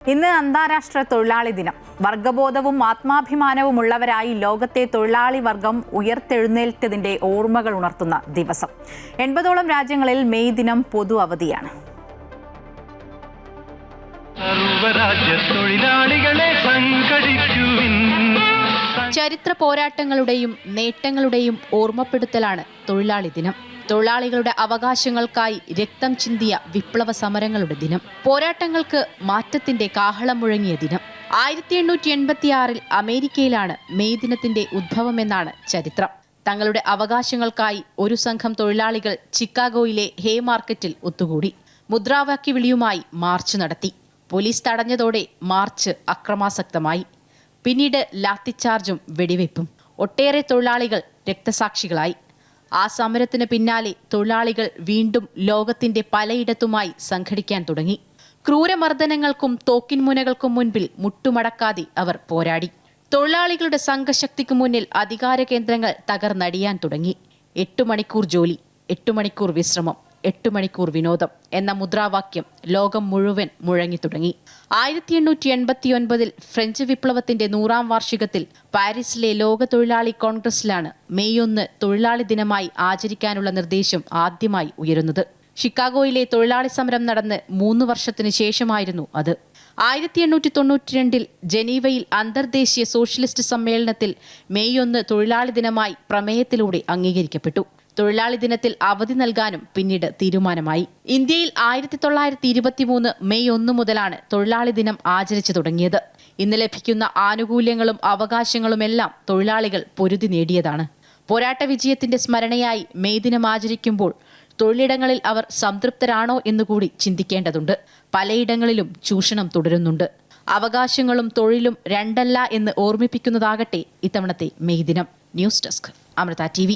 ഇന്ന് അന്താരാഷ്ട്ര തൊഴിലാളി ദിനം. വർഗബോധവും ആത്മാഭിമാനവും ഉള്ളവരായി ലോകത്തെ തൊഴിലാളി വർഗം ഉയർത്തെഴുന്നേൽറ്റതിന്റെ ഓർമ്മകൾ ഉണർത്തുന്ന ദിവസം. 80ഓളം രാജ്യങ്ങളിൽ മെയ് ദിനം പൊതു അവധിയാണ്. ചരിത്ര പോരാട്ടങ്ങളുടെയും നേട്ടങ്ങളുടെയും ഓർമ്മപ്പെടുത്തലാണ് തൊഴിലാളി ദിനം. തൊഴിലാളികളുടെ അവകാശങ്ങൾക്കായി രക്തം ചിന്തിയ വിപ്ലവ സമരങ്ങളുടെ ദിനം. പോരാട്ടങ്ങൾക്ക് മാറ്റത്തിന്റെ കാഹളം മുഴങ്ങിയ ദിനം. 1886 അമേരിക്കയിലാണ് മെയ് ദിനത്തിന്റെ ഉദ്ഭവമെന്നാണ് ചരിത്രം. തങ്ങളുടെ അവകാശങ്ങൾക്കായി ഒരു സംഘം തൊഴിലാളികൾ ചിക്കാഗോയിലെ ഹേ മാർക്കറ്റിൽ ഒത്തുകൂടി. മുദ്രാവാക്യ വിളിയുമായി മാർച്ച് നടത്തി. പോലീസ് തടഞ്ഞതോടെ മാർച്ച് അക്രമാസക്തമായി. പിന്നീട് ലാത്തിച്ചാർജും വെടിവയ്പും. ഒട്ടേറെ തൊഴിലാളികൾ രക്തസാക്ഷികളായി. ആ സമരത്തിന് പിന്നാലെ തൊഴിലാളികൾ വീണ്ടും ലോകത്തിന്റെ പലയിടത്തുമായി സംഘടിക്കാൻ തുടങ്ങി. ക്രൂരമർദ്ദനങ്ങൾക്കും തോക്കിൻമുനകൾക്കും മുൻപിൽ മുട്ടുമടക്കാതെ അവർ പോരാടി. തൊഴിലാളികളുടെ സംഘശക്തിക്ക് മുന്നിൽ അധികാര കേന്ദ്രങ്ങൾ തകർന്നടിയാൻ തുടങ്ങി. 8 മണിക്കൂർ ജോലി, 8 മണിക്കൂർ വിശ്രമം, 8 മണിക്കൂർ വിനോദം എന്ന മുദ്രാവാക്യം ലോകം മുഴുവൻ മുഴങ്ങി തുടങ്ങി. 1889 ഫ്രഞ്ച് വിപ്ലവത്തിന്റെ 100ാം വാർഷികത്തിൽ പാരീസിലെ ലോക തൊഴിലാളി കോൺഗ്രസിലാണ് മെയ് 1 തൊഴിലാളി ദിനമായി ആചരിക്കാനുള്ള നിർദ്ദേശം ആദ്യമായി ഉയരുന്നത്. ഷിക്കാഗോയിലെ തൊഴിലാളി സമരം നടന്ന് 3 വർഷത്തിന് ശേഷമായിരുന്നു അത്. 1892 ജനീവയിൽ അന്തർദേശീയ സോഷ്യലിസ്റ്റ് സമ്മേളനത്തിൽ മെയ് 1 തൊഴിലാളി ദിനമായി പ്രമേയത്തിലൂടെ അംഗീകരിക്കപ്പെട്ടു. തൊഴിലാളി ദിനത്തിൽ അവധി നൽകാനും പിന്നീട് തീരുമാനമായി. ഇന്ത്യയിൽ 1923 മെയ് 1 മുതലാണ് തൊഴിലാളി ദിനം ആചരിച്ചു തുടങ്ങിയത്. ഇന്ന് ലഭിക്കുന്ന ആനുകൂല്യങ്ങളും അവകാശങ്ങളുമെല്ലാം തൊഴിലാളികൾ പൊരുതി നേടിയതാണ്. പോരാട്ട വിജയത്തിന്റെ സ്മരണയായി മെയ് ദിനം ആചരിക്കുമ്പോൾ തൊഴിലിടങ്ങളിൽ അവർ സംതൃപ്തരാണോ എന്നുകൂടി ചിന്തിക്കേണ്ടതുണ്ട്. പലയിടങ്ങളിലും ചൂഷണം തുടരുന്നുണ്ട്. അവകാശങ്ങളും തൊഴിലും രണ്ടല്ല എന്ന് ഓർമ്മിപ്പിക്കുന്നതാകട്ടെ ഇത്തവണത്തെ മെയ് ദിനം. News desk, Amrita TV.